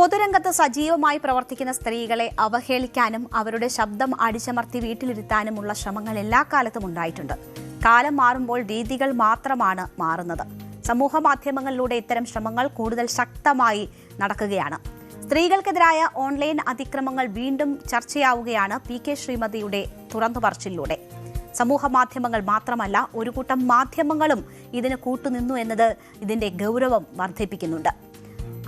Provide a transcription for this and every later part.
പൊതുരംഗത്ത് സജീവമായി പ്രവർത്തിക്കുന്ന സ്ത്രീകളെ അവഹേളിക്കാനും അവരുടെ ശബ്ദം അടിച്ചമർത്തി വീട്ടിലിരുത്താനുമുള്ള ശ്രമങ്ങൾ എല്ലാ കാലത്തും ഉണ്ടായിട്ടുണ്ട്. കാലം മാറുമ്പോൾ രീതികൾ മാത്രമാണ് മാറുന്നത്. സമൂഹ മാധ്യമങ്ങളിലൂടെ ഇത്തരം ശ്രമങ്ങൾ കൂടുതൽ ശക്തമായി നടക്കുകയാണ്. സ്ത്രീകൾക്കെതിരായ ഓൺലൈൻ അതിക്രമങ്ങൾ വീണ്ടും ചർച്ചയാവുകയാണ് PK ശ്രീമതിയുടെ തുറന്നുപറച്ചിലൂടെ. സമൂഹ മാധ്യമങ്ങൾ മാത്രമല്ല, ഒരു കൂട്ടം മാധ്യമങ്ങളും ഇതിന് കൂട്ടുനിന്നു എന്നത് ഇതിന്റെ ഗൗരവം വർദ്ധിപ്പിക്കുന്നുണ്ട്.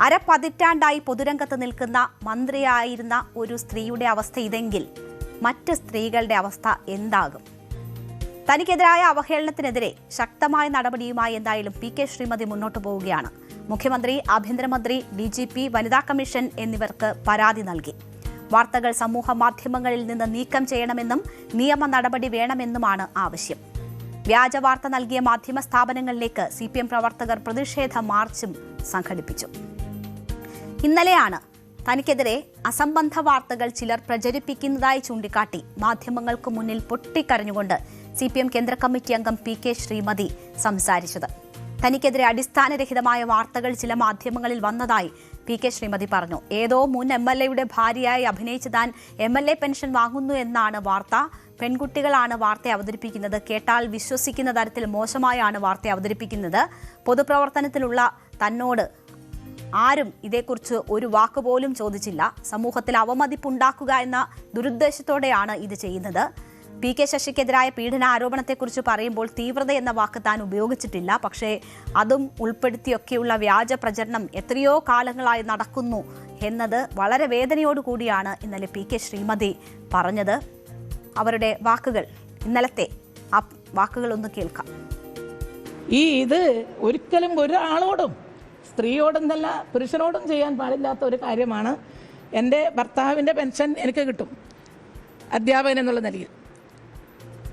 അരപതിറ്റാണ്ടായി പൊതുരംഗത്ത് നിൽക്കുന്ന മന്ത്രിയായിരുന്ന ഒരു സ്ത്രീയുടെ അവസ്ഥ ഇതെങ്കിൽ മറ്റ് സ്ത്രീകളുടെ അവസ്ഥ എന്താകും? തനിക്കെതിരായ അവഹേളനത്തിനെതിരെ ശക്തമായ നടപടിയുമായി എന്തായാലും PK ശ്രീമതി മുന്നോട്ട് പോവുകയാണ്. മുഖ്യമന്ത്രി, ആഭ്യന്തരമന്ത്രി, DGP, വനിതാ കമ്മീഷൻ എന്നിവർക്ക് പരാതി നൽകി. വാർത്തകൾ സമൂഹ മാധ്യമങ്ങളിൽ നിന്ന് നീക്കം ചെയ്യണമെന്നും നിയമ നടപടി വേണമെന്നുമാണ് ആവശ്യം. വ്യാജ വാർത്ത നൽകിയ മാധ്യമ സ്ഥാപനങ്ങളിലേക്ക് CPM പ്രവർത്തകർ പ്രതിഷേധ മാർച്ചും സംഘടിപ്പിച്ചു. ഇന്നലെയാണ് തനിക്കെതിരെ അസംബന്ധ വാർത്തകൾ ചിലർ പ്രചരിപ്പിക്കുന്നതായി ചൂണ്ടിക്കാട്ടി മാധ്യമങ്ങൾക്ക് മുന്നിൽ പൊട്ടിക്കരഞ്ഞുകൊണ്ട് CPM കേന്ദ്ര കമ്മിറ്റി അംഗം PK ശ്രീമതി സംസാരിച്ചത്. തനിക്കെതിരെ അടിസ്ഥാനരഹിതമായ വാർത്തകൾ ചില മാധ്യമങ്ങളിൽ വന്നതായി PK ശ്രീമതി പറഞ്ഞു. ഏതോ മുൻ MLA-യുടെ ഭാര്യയായി അഭിനയിച്ച് താൻ MLA പെൻഷൻ വാങ്ങുന്നു എന്നാണ് വാർത്ത. പെൺകുട്ടികളാണ് വാർത്ത അവതരിപ്പിക്കുന്നത്. കേട്ടാൽ വിശ്വസിക്കുന്ന തരത്തിൽ മോശമായാണ് വാർത്ത അവതരിപ്പിക്കുന്നത്. പൊതുപ്രവർത്തനത്തിലുള്ള തന്നോട് ആരും ഇതേക്കുറിച്ച് ഒരു വാക്കുപോലും ചോദിച്ചില്ല. സമൂഹത്തിൽ അവമതിപ്പുണ്ടാക്കുക എന്ന ദുരുദ്ദേശത്തോടെയാണ് ഇത് ചെയ്യുന്നത്. PK ശശിക്കെതിരായ പീഡന ആരോപണത്തെക്കുറിച്ച് പറയുമ്പോൾ തീവ്രത എന്ന വാക്ക് താൻ ഉപയോഗിച്ചിട്ടില്ല. പക്ഷേ അതും ഉൾപ്പെടുത്തിയൊക്കെയുള്ള വ്യാജ പ്രചരണം എത്രയോ കാലങ്ങളായി നടക്കുന്നു എന്നത് വളരെ വേദനയോടുകൂടിയാണ് ഇന്നലെ PK ശ്രീമതി പറഞ്ഞത്. അവരുടെ വാക്കുകൾ, ഇന്നലത്തെ ആ വാക്കുകളൊന്ന് കേൾക്കാം. ഇത് ഒരിക്കലും ഒരാളോടും, സ്ത്രീയോടെന്നല്ല പുരുഷനോടും ചെയ്യാൻ പാടില്ലാത്ത ഒരു കാര്യമാണ്. എൻ്റെ ഭർത്താവിൻ്റെ പെൻഷൻ എനിക്ക് കിട്ടും അധ്യാപകൻ എന്നുള്ള നിലയിൽ.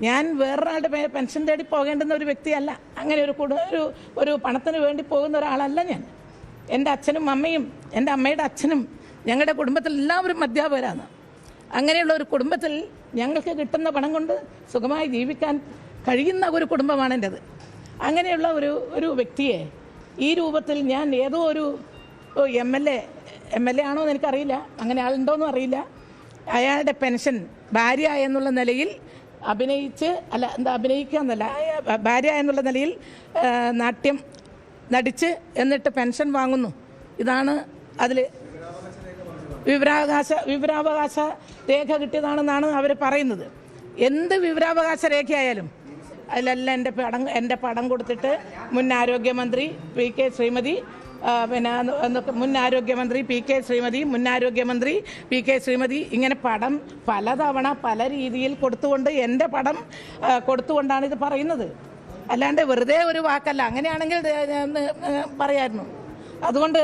ഞാൻ വേറൊരാളുടെ പെൻഷൻ തേടി പോകേണ്ടുന്ന ഒരു വ്യക്തിയല്ല. അങ്ങനെ ഒരു പണത്തിന് വേണ്ടി പോകുന്ന ഒരാളല്ല ഞാൻ. എൻ്റെ അച്ഛനും അമ്മയും എൻ്റെ അമ്മയുടെ അച്ഛനും ഞങ്ങളുടെ കുടുംബത്തിൽ എല്ലാവരും അധ്യാപകരാണ്. അങ്ങനെയുള്ള ഒരു കുടുംബത്തിൽ ഞങ്ങൾക്ക് കിട്ടുന്ന പണം കൊണ്ട് സുഖമായി ജീവിക്കാൻ കഴിയുന്ന ഒരു കുടുംബമാണ് എൻ്റേത്. അങ്ങനെയുള്ള ഒരു വ്യക്തിയെ ഈ രൂപത്തിൽ ഞാൻ ഏതോ ഒരു MLA ആണോ എന്ന് എനിക്കറിയില്ല, അങ്ങനെ ആളുണ്ടോയെന്നും അറിയില്ല, അയാളുടെ പെൻഷൻ ഭാര്യ എന്നുള്ള നിലയിൽ ഭാര്യ എന്നുള്ള നിലയിൽ നാട്യം നടിച്ച് എന്നിട്ട് പെൻഷൻ വാങ്ങുന്നു. ഇതാണ് അതിൽ വിവരാവകാശ രേഖ കിട്ടിയതാണെന്നാണ് അവർ പറയുന്നത്. എന്ത് വിവരാവകാശ രേഖയായാലും അതിലെല്ലാം എൻ്റെ പടം കൊടുത്തിട്ട് മുൻ ആരോഗ്യമന്ത്രി PK ശ്രീമതി, മുൻ ആരോഗ്യമന്ത്രി PK ശ്രീമതി, മുൻ ആരോഗ്യമന്ത്രി PK ശ്രീമതി, ഇങ്ങനെ പടം പലതവണ പല രീതിയിൽ കൊടുത്തുകൊണ്ട് എൻ്റെ പടം കൊടുത്തുകൊണ്ടാണ് ഇത് പറയുന്നത്. അല്ലാണ്ട് വെറുതെ ഒരു വാക്കല്ല. അങ്ങനെയാണെങ്കിൽ പറയായിരുന്നു. അതുകൊണ്ട്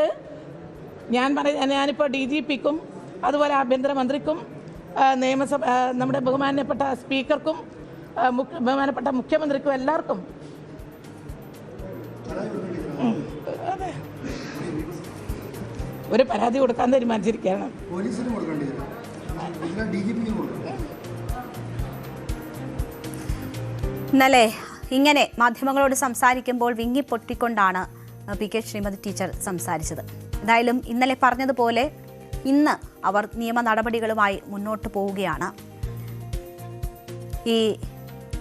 ഞാനിപ്പോൾ DGP-ക്കും അതുപോലെ ആഭ്യന്തരമന്ത്രിക്കും നിയമസഭ നമ്മുടെ ബഹുമാനപ്പെട്ട സ്പീക്കർക്കും ബഹുമാനപ്പെട്ട മുഖ്യമന്ത്രിക്കും എല്ലാവർക്കും അതെ ഒരു പരാതി കൊടുക്കാൻ തീരുമാനിച്ചിരിക്കുകയാണ്. ഇന്നലെ ഇങ്ങനെ മാധ്യമങ്ങളോട് സംസാരിക്കുമ്പോൾ വിങ്ങിപ്പൊട്ടിക്കൊണ്ടാണ് PK ശ്രീമതി ടീച്ചർ സംസാരിച്ചത്. എന്തായാലും ഇന്നലെ പറഞ്ഞതുപോലെ ഇന്ന് അവർ നിയമ നടപടികളുമായി മുന്നോട്ട് പോവുകയാണ്. ഈ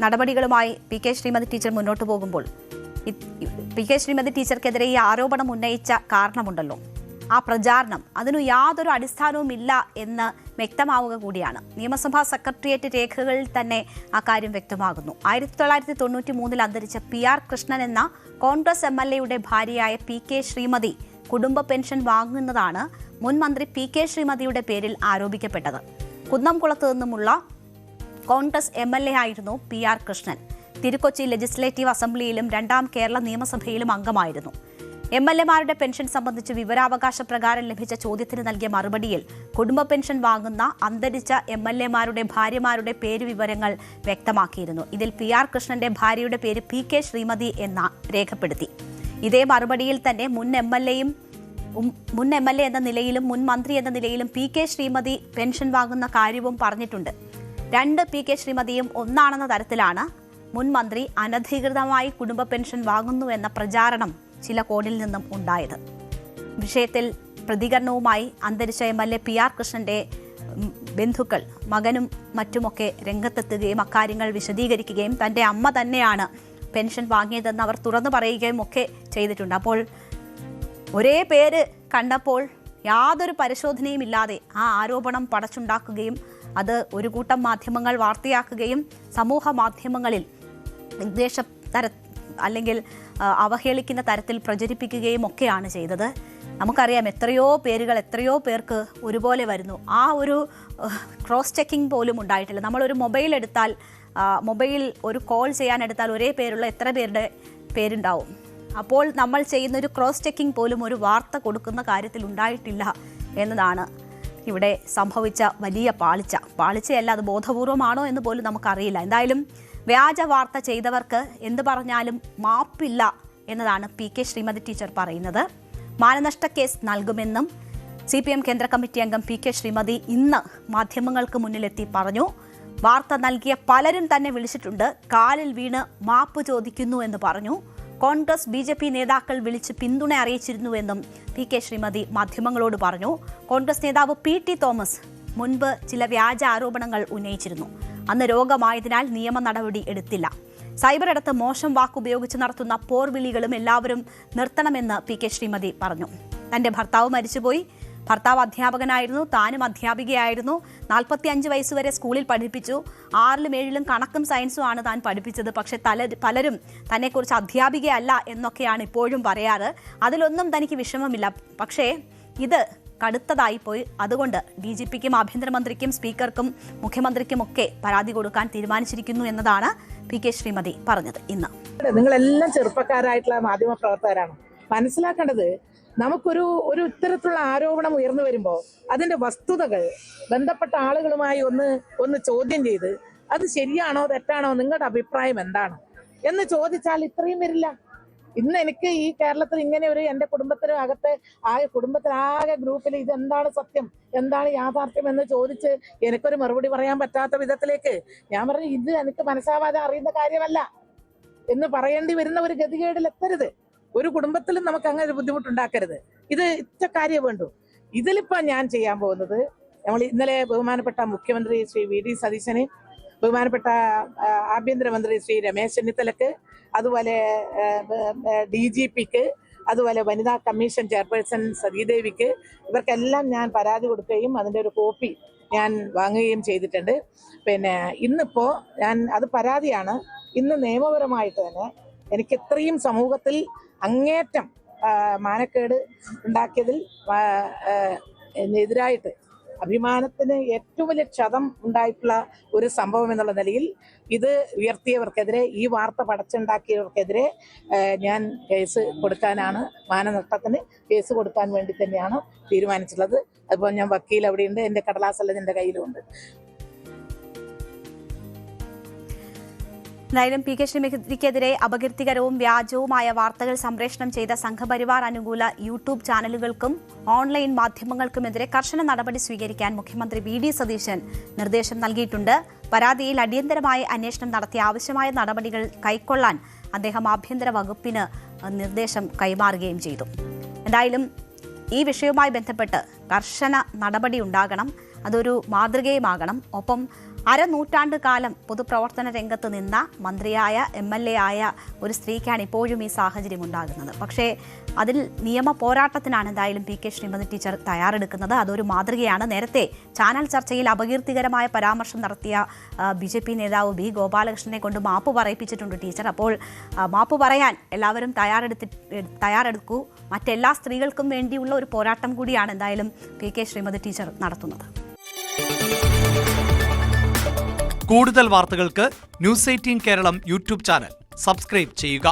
നടപടികളുമായി PK ശ്രീമതി ടീച്ചർ മുന്നോട്ട് പോകുമ്പോൾ PK ശ്രീമതി ടീച്ചർക്കെതിരെ ഈ ആരോപണം ഉന്നയിച്ച കാരണമുണ്ടല്ലോ, ആ പ്രചാരണം, അതിനു യാതൊരു അടിസ്ഥാനവുമില്ല എന്ന് വ്യക്തമാവുക കൂടിയാണ്. നിയമസഭാ സെക്രട്ടേറിയറ്റ് രേഖകളിൽ തന്നെ ആ കാര്യം വ്യക്തമാകുന്നു. 1993 അന്തരിച്ച PR കൃഷ്ണൻ എന്ന കോൺഗ്രസ് MLA-യുടെ ഭാര്യയായ PK ശ്രീമതി കുടുംബ പെൻഷൻ വാങ്ങുന്നതാണ് മുൻ മന്ത്രി PK ശ്രീമതിയുടെ പേരിൽ ആരോപിക്കപ്പെട്ടത്. കുന്നംകുളത്ത് നിന്നുമുള്ള കോൺഗ്രസ് MLA ആയിരുന്നു PR കൃഷ്ണൻ. തിരുക്കൊച്ചി ലെജിസ്ലേറ്റീവ് അസംബ്ലിയിലും 2ാം കേരള നിയമസഭയിലും അംഗമായിരുന്നു. MLA-മാരുടെ പെൻഷൻ സംബന്ധിച്ച് വിവരാവകാശ പ്രകാരം ലഭിച്ച ചോദ്യത്തിന് നൽകിയ മറുപടിയിൽ കുടുംബ പെൻഷൻ വാങ്ങുന്ന അന്തരിച്ച MLA-മാരുടെ ഭാര്യമാരുടെ പേരുവിവരങ്ങൾ വ്യക്തമാക്കിയിരുന്നു. ഇതിൽ PR കൃഷ്ണന്റെ ഭാര്യയുടെ പേര് PK ശ്രീമതി എന്ന രേഖപ്പെടുത്തി. ഇതേ മറുപടിയിൽ തന്നെ മുൻ MLA എന്ന നിലയിലും മുൻ മന്ത്രി എന്ന നിലയിലും PK ശ്രീമതി പെൻഷൻ വാങ്ങുന്ന കാര്യവും പറഞ്ഞിട്ടുണ്ട്. 2 PK ശ്രീമതിയും ഒന്നാണെന്ന തരത്തിലാണ് മുൻ മന്ത്രി അനധികൃതമായി കുടുംബ പെൻഷൻ വാങ്ങുന്നുവെന്ന പ്രചാരണം ചില കോണിൽ നിന്നും ഉണ്ടായത്. വിഷയത്തിൽ പ്രതികരണവുമായി അന്തരിച്ച MLA PR കൃഷ്ണന്റെ ബന്ധുക്കൾ, മകനും മറ്റുമൊക്കെ രംഗത്തെത്തുകയും അക്കാര്യങ്ങൾ വിശദീകരിക്കുകയും തൻ്റെ അമ്മ തന്നെയാണ് പെൻഷൻ വാങ്ങിയതെന്ന് അവർ തുറന്നു പറയുകയും ഒക്കെ ചെയ്തിട്ടുണ്ട്. അപ്പോൾ ഒരേ പേര് കണ്ടപ്പോൾ യാതൊരു പരിശോധനയും ഇല്ലാതെ ആ ആരോപണം പടച്ചുണ്ടാക്കുകയും അത് ഒരു കൂട്ടം മാധ്യമങ്ങൾ വാർത്തയാക്കുകയും സമൂഹ മാധ്യമങ്ങളിൽ വിദ്വേഷ അല്ലെങ്കിൽ അവഹേളിക്കുന്ന തരത്തിൽ പ്രചരിപ്പിക്കുകയും ഒക്കെയാണ് ചെയ്തത്. നമുക്കറിയാം എത്രയോ പേർക്ക് ഒരുപോലെ വരുന്നു. ആ ഒരു ക്രോസ് ചെക്കിംഗ് പോലും ഉണ്ടായിട്ടില്ല. നമ്മളൊരു മൊബൈൽ എടുത്താൽ, മൊബൈൽ ഒരു കോൾ ചെയ്യാനെടുത്താൽ ഒരേ പേരുള്ള എത്ര പേരുടെ പേരുണ്ടാവും. അപ്പോൾ നമ്മൾ ചെയ്യുന്നൊരു ക്രോസ് ചെക്കിംഗ് പോലും ഒരു വാർത്ത കൊടുക്കുന്ന കാര്യത്തിൽ ഉണ്ടായിട്ടില്ല എന്നതാണ് ഇവിടെ സംഭവിച്ച വലിയ പാളിച്ചയല്ല, അത് ബോധപൂർവമാണോ എന്ന് പോലും നമുക്കറിയില്ല. എന്തായാലും വ്യാജ വാർത്ത ചെയ്തവർക്ക് എന്ത് പറഞ്ഞാലും മാപ്പില്ല എന്നതാണ് PK ശ്രീമതി ടീച്ചർ പറയുന്നത്. മാനനഷ്ട കേസ് നൽകുമെന്നും CPM കേന്ദ്ര കമ്മിറ്റി അംഗം PK ശ്രീമതി ഇന്ന് മാധ്യമങ്ങൾക്ക് മുന്നിലെത്തി പറഞ്ഞു. വാർത്ത നൽകിയ പലരും തന്നെ വിളിച്ചിട്ടുണ്ട്, കാലിൽ വീണ് മാപ്പ് ചോദിക്കുന്നു എന്ന് പറഞ്ഞു. കോൺഗ്രസ് BJP നേതാക്കൾ വിളിച്ച് പിന്തുണ അറിയിച്ചിരുന്നുവെന്നും PK ശ്രീമതി മാധ്യമങ്ങളോട് പറഞ്ഞു. കോൺഗ്രസ് നേതാവ് PT തോമസ് മുൻപ് ചില വ്യാജ ആരോപണങ്ങൾ ഉന്നയിച്ചിരുന്നു. അന്ന് രോഗമായതിനാൽ നിയമ നടപടി എടുത്തില്ല. സൈബർ ഇടത്ത് മോശം വാക്കുപയോഗിച്ച് നടത്തുന്ന പോർവിളികളും എല്ലാവരും നിർത്തണമെന്ന് PK ശ്രീമതി പറഞ്ഞു. തന്റെ ഭർത്താവ് മരിച്ചുപോയി. ഭർത്താവ് അധ്യാപകനായിരുന്നു, താനും അധ്യാപികയായിരുന്നു. 45 വയസ്സുവരെ സ്കൂളിൽ പഠിപ്പിച്ചു. 6ലും 7ലും കണക്കും സയൻസുമാണ് താൻ പഠിപ്പിച്ചത്. പക്ഷെ പലരും തന്നെക്കുറിച്ച് അധ്യാപികയല്ല എന്നൊക്കെയാണ് ഇപ്പോഴും പറയാറ്. അതിലൊന്നും തനിക്ക് വിഷമമില്ല. പക്ഷേ ഇത് കടുത്തതായിപ്പോയി. അതുകൊണ്ട് DGPക്കും ആഭ്യന്തരമന്ത്രിക്കും സ്പീക്കർക്കും മുഖ്യമന്ത്രിക്കുമൊക്കെ പരാതി കൊടുക്കാൻ തീരുമാനിച്ചിരിക്കുന്നു എന്നതാണ് PK ശ്രീമതി പറഞ്ഞത്. ഇന്ന് നിങ്ങളെല്ലാം ചെറുപ്പക്കാരായിട്ടുള്ള മാധ്യമ പ്രവർത്തകരാണ്. മനസ്സിലാക്കേണ്ടത്, നമുക്കൊരു ഇത്തരത്തിലുള്ള ആരോപണം ഉയർന്നു വരുമ്പോൾ അതിന്റെ വസ്തുതകൾ ബന്ധപ്പെട്ട ആളുകളുമായി ഒന്ന് ചോദ്യം ചെയ്ത് അത് ശരിയാണോ തെറ്റാണോ, നിങ്ങളുടെ അഭിപ്രായം എന്താണ് എന്ന് ചോദിച്ചാൽ ഇത്രയും വരില്ല. ഇന്ന് എനിക്ക് ഈ കേരളത്തിൽ ഇങ്ങനെ ഒരു എൻ്റെ കുടുംബത്തിലാകെ ഗ്രൂപ്പിൽ ഇതെന്താണ് സത്യം, എന്താണ് യാഥാർത്ഥ്യം എന്ന് ചോദിച്ച് എനിക്കൊരു മറുപടി പറയാൻ പറ്റാത്ത വിധത്തിലേക്ക് ഞാൻ പറഞ്ഞു, ഇത് എനിക്ക് മനസ്സാവാതെ അറിയുന്ന കാര്യമല്ല എന്ന് പറയേണ്ടി വരുന്ന ഒരു ഗതികേടിൽ എത്തരുത്. ഒരു കുടുംബത്തിലും നമുക്ക് അങ്ങനെ ഒരു ബുദ്ധിമുട്ടുണ്ടാക്കരുത്. ഇത് ഇച്ച കാര്യം വേണ്ടു. ഇതിലിപ്പോൾ ഞാൻ ചെയ്യാൻ പോകുന്നത്, നമ്മൾ ഇന്നലെ ബഹുമാനപ്പെട്ട മുഖ്യമന്ത്രി ശ്രീ VD സതീശന്, ബഹുമാനപ്പെട്ട ആഭ്യന്തരമന്ത്രി ശ്രീ രമേശ് ചെന്നിത്തലക്ക്, അതുപോലെ DGPക്ക്, അതുപോലെ വനിതാ കമ്മീഷൻ ചെയർപേഴ്സൺ സതീദേവിക്ക്, ഇവർക്കെല്ലാം ഞാൻ പരാതി കൊടുക്കുകയും അതിൻ്റെ ഒരു കോപ്പി ഞാൻ വാങ്ങുകയും ചെയ്തിട്ടുണ്ട്. പിന്നെ ഇന്നിപ്പോൾ അത് പരാതിയാണ്. ഇന്ന് നിയമപരമായിട്ട് തന്നെ എനിക്ക് ഇത്രയും സമൂഹത്തിൽ അങ്ങേറ്റം മാനക്കേട് ഉണ്ടാക്കിയതിൽ എതിരായിട്ട് അഭിമാനത്തിന് ഏറ്റവും വലിയ ക്ഷതം ഉണ്ടായിട്ടുള്ള ഒരു സംഭവം എന്നുള്ള നിലയിൽ ഇത് ഉയർത്തിയവർക്കെതിരെ, ഈ വാർത്ത പടച്ചുണ്ടാക്കിയവർക്കെതിരെ ഞാൻ കേസ് കൊടുക്കാനാണ്, മാനനഷ്ടത്തിന് കേസ് കൊടുക്കാൻ വേണ്ടി തന്നെയാണ് തീരുമാനിച്ചിട്ടുള്ളത്. അപ്പോൾ ഞാൻ വക്കീൽ അവിടെയുണ്ട്, എൻ്റെ കടലാസെല്ലാം എൻ്റെ കയ്യിലുണ്ട്. എന്തായാലും PK ശ്രീമതിക്കെതിരെ അപകീർത്തികരവും വ്യാജവുമായ വാർത്തകൾ സംപ്രേഷണം ചെയ്ത സംഘപരിവാർ അനുകൂല യൂട്യൂബ് ചാനലുകൾക്കും ഓൺലൈൻ മാധ്യമങ്ങൾക്കുമെതിരെ കർശന നടപടി സ്വീകരിക്കാൻ മുഖ്യമന്ത്രി VD സതീശൻ നിർദ്ദേശം നൽകിയിട്ടുണ്ട്. പരാതിയിൽ അടിയന്തരമായി അന്വേഷണം നടത്തി ആവശ്യമായ നടപടികൾ കൈക്കൊള്ളാൻ അദ്ദേഹം ആഭ്യന്തര വകുപ്പിന് നിർദ്ദേശം കൈമാറുകയും ചെയ്തു. എന്തായാലും ഈ വിഷയവുമായി ബന്ധപ്പെട്ട് കർശന നടപടി ഉണ്ടാകണം, അതൊരു മാതൃകയുമാകണം. ഒപ്പം അരനൂറ്റാണ്ട് കാലം പൊതുപ്രവർത്തന രംഗത്ത് നിന്ന മന്ത്രിയായ MLA ആയ ഒരു സ്ത്രീക്കാണ് ഇപ്പോഴും ഈ സാഹചര്യം ഉണ്ടാകുന്നത്. പക്ഷേ അതിൽ നിയമ പോരാട്ടത്തിനാണ് എന്തായാലും PK ശ്രീമതി ടീച്ചർ തയ്യാറെടുക്കുന്നത്. അതൊരു മാതൃകയാണ്. നേരത്തെ ചാനൽ ചർച്ചയിൽ അപകീർത്തികരമായ പരാമർശം നടത്തിയ BJP നേതാവ് B. ഗോപാലകൃഷ്ണനെ കൊണ്ട് മാപ്പ് പറയിപ്പിച്ചിട്ടുണ്ട് ടീച്ചർ. അപ്പോൾ മാപ്പ് പറയാൻ എല്ലാവരും തയ്യാറെടുക്കൂ. മറ്റെല്ലാ സ്ത്രീകൾക്കും വേണ്ടിയുള്ള ഒരു പോരാട്ടം കൂടിയാണ് എന്തായാലും PK ശ്രീമതി ടീച്ചർ നടത്തുന്നത്. കൂടുതൽ വാർത്തകൾക്ക് News 18 Keralam YouTube channel subscribe ചെയ്യുക.